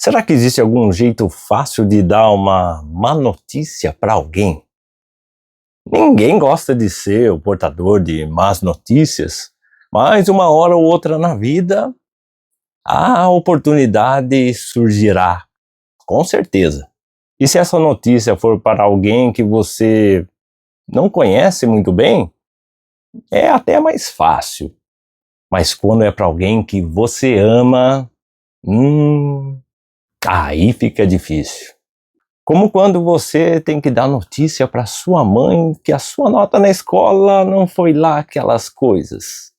Será que existe algum jeito fácil de dar uma má notícia para alguém? Ninguém gosta de ser o portador de más notícias, mas uma hora ou outra na vida a oportunidade surgirá, com certeza. E se essa notícia for para alguém que você não conhece muito bem, é até mais fácil. Mas quando é para alguém que você ama, aí fica difícil. Como quando você tem que dar notícia para sua mãe que a sua nota na escola não foi lá aquelas coisas.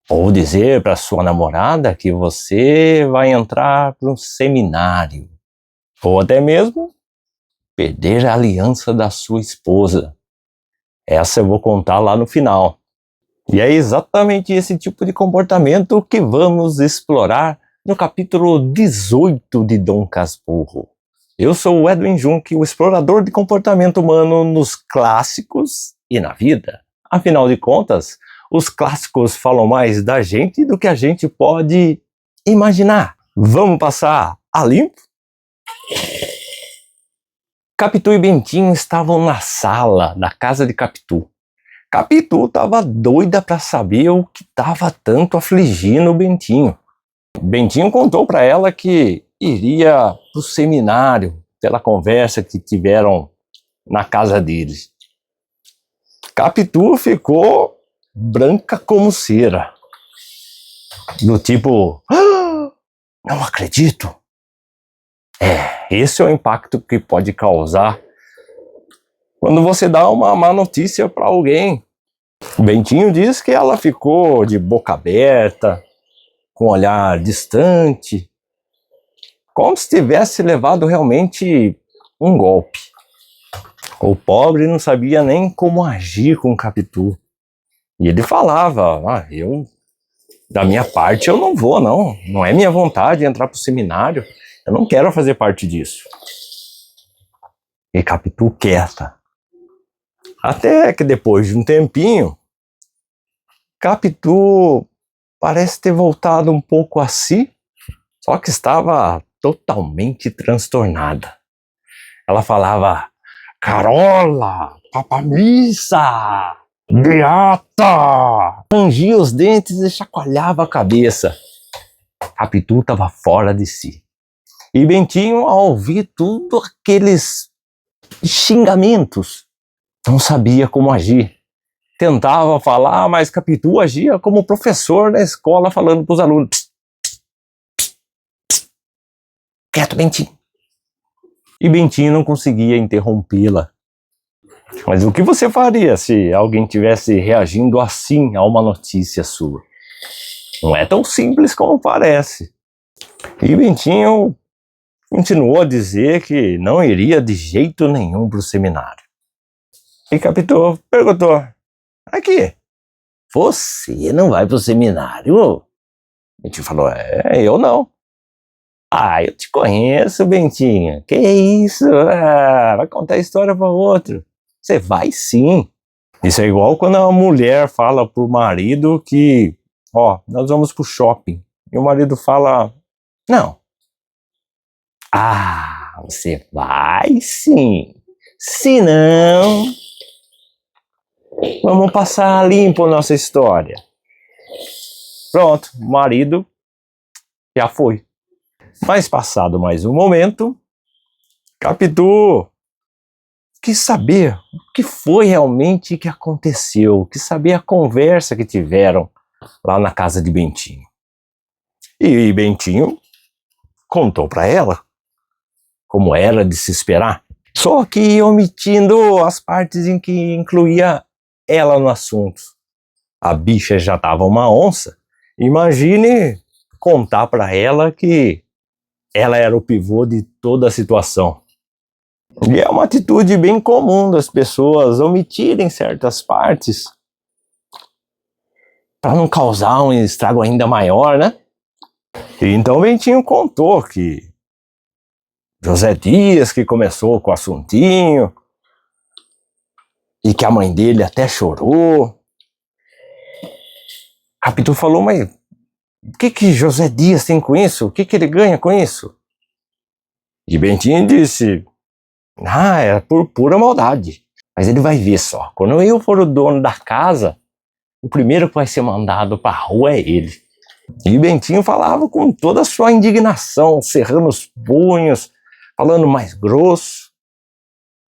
Ou dizer para sua namorada que você vai entrar para um seminário. Ou até mesmo perder a aliança da sua esposa. Essa eu vou contar lá no final. E é exatamente esse tipo de comportamento que vamos explorar no capítulo 18 de Dom Casmurro. Eu sou o Edwin Junk, o explorador de comportamento humano nos clássicos e na vida. Afinal de contas, os clássicos falam mais da gente do que a gente pode imaginar. Vamos passar a limpo? Capitu e Bentinho estavam na sala da casa de Capitu. Capitu estava doida para saber o que estava tanto afligindo o Bentinho. Bentinho contou para ela que iria para o seminário pela conversa que tiveram na casa deles. Capitu ficou branca como cera. Do tipo, não acredito. Esse é o impacto que pode causar quando você dá uma má notícia para alguém. Bentinho diz que ela ficou de boca aberta, com um olhar distante, como se tivesse levado realmente um golpe. O pobre não sabia nem como agir com o Capitu. E ele falava, da minha parte eu não vou não, não é minha vontade entrar para o seminário, eu não quero fazer parte disso. E Capitu quieta. Até que depois de um tempinho, Capitu parece ter voltado um pouco a si, só que estava totalmente transtornada. Ela falava, Carola, papamissa, beata, rangia os dentes e chacoalhava a cabeça. Capitu estava fora de si. E Bentinho, ao ouvir tudo aqueles xingamentos, não sabia como agir. Tentava falar, mas Capitu agia como professor na escola falando para os alunos. Psst, psst, psst, psst. Quieto, Bentinho. E Bentinho não conseguia interrompê-la. Mas o que você faria se alguém estivesse reagindo assim a uma notícia sua? Não é tão simples como parece. E Bentinho continuou a dizer que não iria de jeito nenhum para o seminário. E Capitu perguntou, aqui, você não vai para o seminário? Bentinho falou, eu não. Eu te conheço, Bentinho. Que isso? Vai contar a história para outro. Você vai sim. Isso é igual quando a mulher fala pro marido que, nós vamos pro shopping. E o marido fala, não. Você vai sim. Se não, vamos passar limpo nossa história. Pronto, o marido já foi. Mas passado mais um momento, Capitu quis saber o que foi realmente que aconteceu, quis saber a conversa que tiveram lá na casa de Bentinho. E Bentinho contou para ela, como era de se esperar, só que omitindo as partes em que incluía ela no assunto. A bicha já estava uma onça, imagine contar para ela que ela era o pivô de toda a situação. E é uma atitude bem comum das pessoas omitirem certas partes para não causar um estrago ainda maior, né? E então Bentinho contou que José Dias que começou com o assuntinho e que a mãe dele até chorou. Capitu falou, mas o que José Dias tem com isso? O que ele ganha com isso? E Bentinho disse: ah, é por pura maldade. Mas ele vai ver só. Quando eu for o dono da casa, o primeiro que vai ser mandado para a rua é ele. E Bentinho falava com toda a sua indignação, cerrando os punhos, falando mais grosso.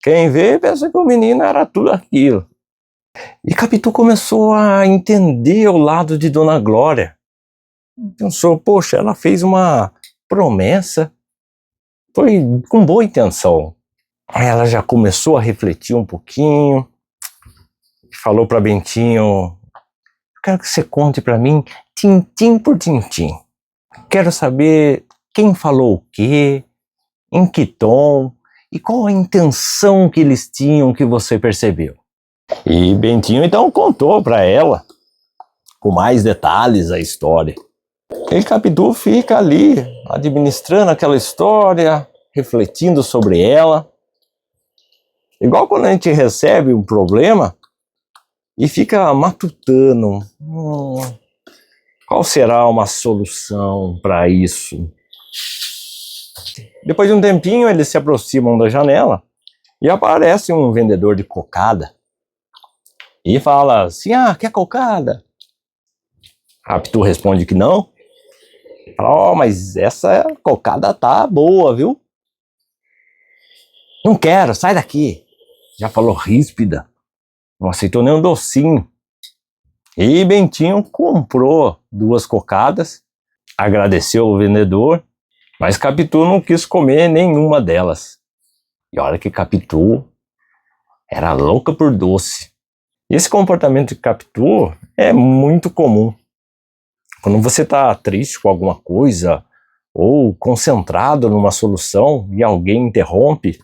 Quem vê pensa que o menino era tudo aquilo. E Capitu começou a entender o lado de Dona Glória. Pensou, poxa, ela fez uma promessa, foi com boa intenção. Aí ela já começou a refletir um pouquinho, falou para Bentinho: quero que você conte para mim, tintim por tintim. Quero saber quem falou o quê, em que tom e qual a intenção que eles tinham que você percebeu. E Bentinho então contou para ela, com mais detalhes, a história. E Capitu fica ali, administrando aquela história, refletindo sobre ela. Igual quando a gente recebe um problema e fica matutando. Qual será uma solução para isso? Depois de um tempinho, eles se aproximam da janela e aparece um vendedor de cocada. E fala assim: ah, quer cocada? Capitu responde que não. Fala: mas essa cocada tá boa, viu? Não quero, sai daqui. Já falou ríspida. Não aceitou nem um docinho. E Bentinho comprou 2 cocadas, agradeceu o vendedor, mas Capitu não quis comer nenhuma delas. E olha que Capitu era louca por doce. E esse comportamento de Capitu é muito comum. Quando você está triste com alguma coisa ou concentrado numa solução e alguém interrompe,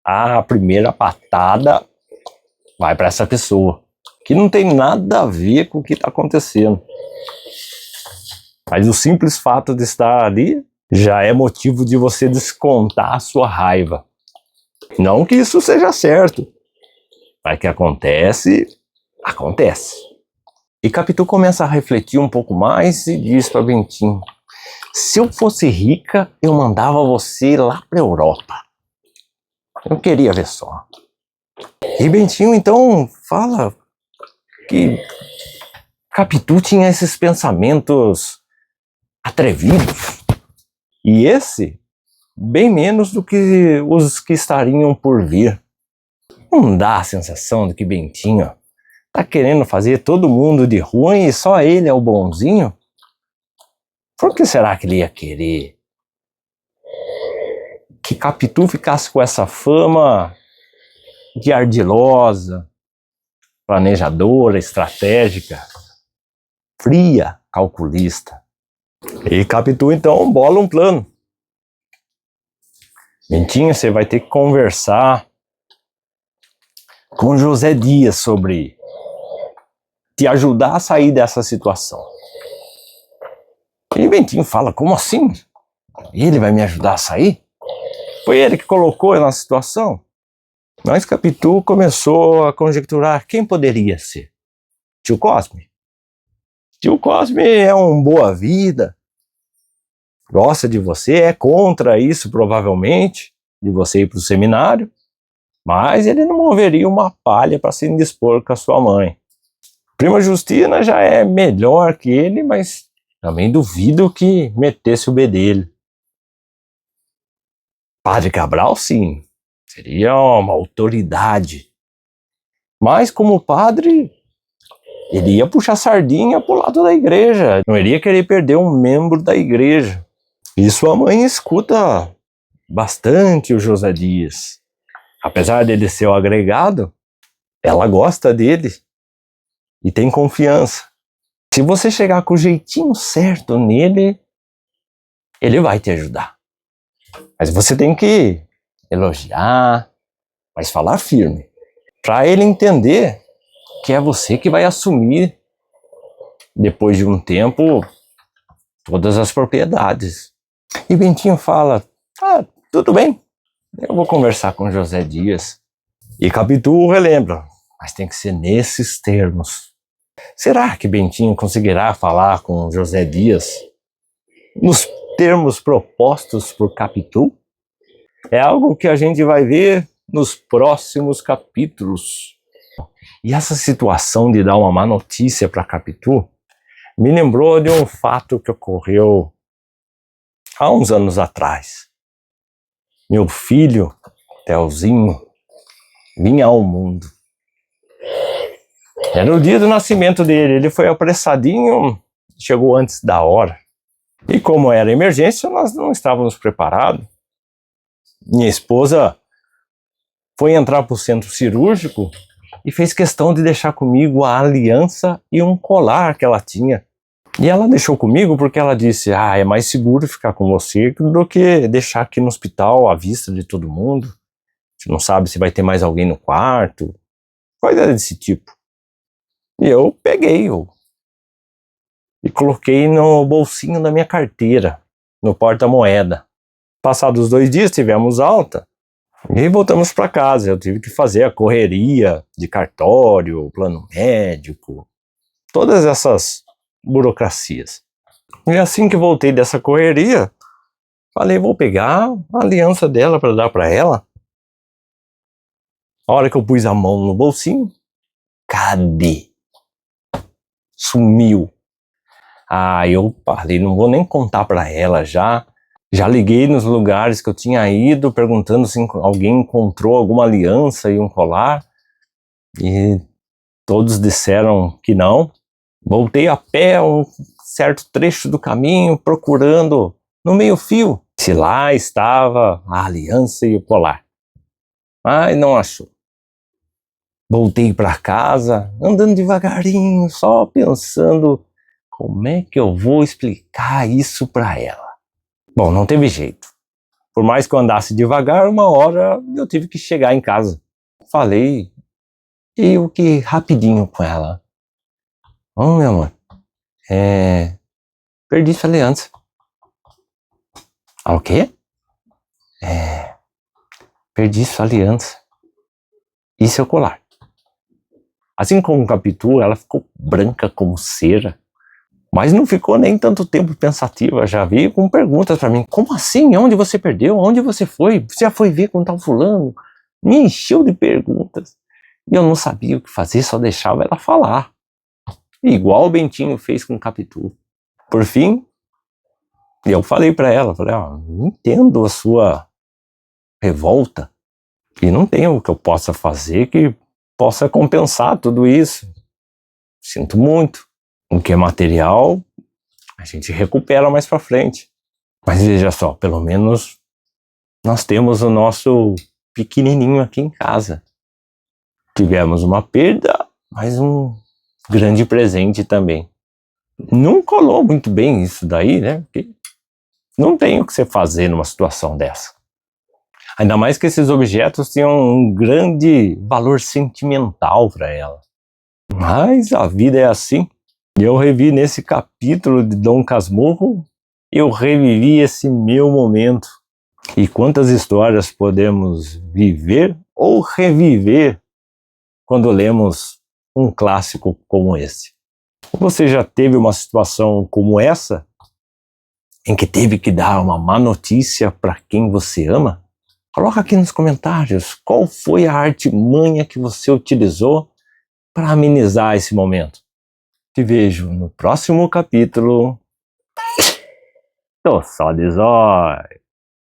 a primeira patada vai para essa pessoa, que não tem nada a ver com o que está acontecendo. Mas o simples fato de estar ali já é motivo de você descontar a sua raiva. Não que isso seja certo, mas que acontece, acontece. E Capitu começa a refletir um pouco mais e diz para Bentinho: se eu fosse rica, eu mandava você lá para a Europa. Eu queria ver só. E Bentinho então fala que Capitu tinha esses pensamentos atrevidos. E esse, bem menos do que os que estariam por vir. Não dá a sensação de que Bentinho tá querendo fazer todo mundo de ruim e só ele é o bonzinho? Por que será que ele ia querer que Capitu ficasse com essa fama de ardilosa, planejadora, estratégica, fria, calculista? E Capitu então bola um plano. Bentinho, você vai ter que conversar com José Dias sobre te ajudar a sair dessa situação. E Bentinho fala: como assim? Ele vai me ajudar a sair? Foi ele que colocou eu na situação? Mas Capitu começou a conjecturar quem poderia ser. Tio Cosme. Tio Cosme é um boa-vida, gosta de você, é contra isso provavelmente, de você ir para o seminário, mas ele não moveria uma palha para se indispor com a sua mãe. Prima Justina já é melhor que ele, mas também duvido que metesse o bedelho. Padre Cabral, sim, seria uma autoridade. Mas como padre, ele ia puxar sardinha pro lado da igreja. Não iria querer perder um membro da igreja. E sua mãe escuta bastante o José Dias. Apesar dele ser o agregado, ela gosta dele e tem confiança. Se você chegar com o jeitinho certo nele, ele vai te ajudar. Mas você tem que elogiar, mas falar firme, para ele entender que é você que vai assumir, depois de um tempo, todas as propriedades. E Bentinho fala: ah, tudo bem, eu vou conversar com José Dias. E Capitu relembra: mas tem que ser nesses termos. Será que Bentinho conseguirá falar com José Dias nos termos propostos por Capitu? É algo que a gente vai ver nos próximos capítulos. E essa situação de dar uma má notícia para Capitu me lembrou de um fato que ocorreu há uns anos atrás. Meu filho, Telzinho, vinha ao mundo. Era o dia do nascimento dele, ele foi apressadinho, chegou antes da hora. E como era emergência, nós não estávamos preparados. Minha esposa foi entrar para o centro cirúrgico e fez questão de deixar comigo a aliança e um colar que ela tinha. E ela deixou comigo porque ela disse, é mais seguro ficar com você do que deixar aqui no hospital à vista de todo mundo. Você não sabe se vai ter mais alguém no quarto, coisa desse tipo. E eu peguei e coloquei no bolsinho da minha carteira, no porta-moeda. Passados 2 dias tivemos alta e voltamos para casa. Eu tive que fazer a correria de cartório, plano médico, todas essas burocracias. E assim que voltei dessa correria, falei, vou pegar a aliança dela para dar para ela. A hora que eu pus a mão no bolsinho, cadê? Sumiu. Eu falei, não vou nem contar para ela já. Já liguei nos lugares que eu tinha ido, perguntando se alguém encontrou alguma aliança e um colar. E todos disseram que não. Voltei a pé um certo trecho do caminho, procurando no meio-fio se lá estava a aliança e o colar. Mas não achou. Voltei para casa, andando devagarinho, só pensando como é que eu vou explicar isso para ela. Bom, não teve jeito. Por mais que eu andasse devagar, uma hora eu tive que chegar em casa. Falei, eu que rapidinho com ela. Meu amor, perdi sua aliança. O quê? Perdi sua aliança. E seu colar. Assim como o Capitu, ela ficou branca como cera. Mas não ficou nem tanto tempo pensativa, já veio com perguntas para mim. Como assim? Onde você perdeu? Onde você foi? Você já foi ver com tal fulano? Me encheu de perguntas. E eu não sabia o que fazer, só deixava ela falar. Igual o Bentinho fez com o Capitu. Por fim, eu falei para ela, entendo a sua revolta e não tenho o que eu possa fazer que possa compensar tudo isso. Sinto muito. O que é material, a gente recupera mais para frente. Mas veja só, pelo menos nós temos o nosso pequenininho aqui em casa. Tivemos uma perda, mas um grande presente também. Não colou muito bem isso daí, né? Porque não tem o que você fazer numa situação dessa. Ainda mais que esses objetos tinham um grande valor sentimental para ela. Mas a vida é assim. E eu revi nesse capítulo de Dom Casmurro, eu revivi esse meu momento. E quantas histórias podemos viver ou reviver quando lemos um clássico como esse? Você já teve uma situação como essa, em que teve que dar uma má notícia para quem você ama? Coloca aqui nos comentários qual foi a artimanha que você utilizou para amenizar esse momento. Te vejo no próximo capítulo. Tô só de zóio.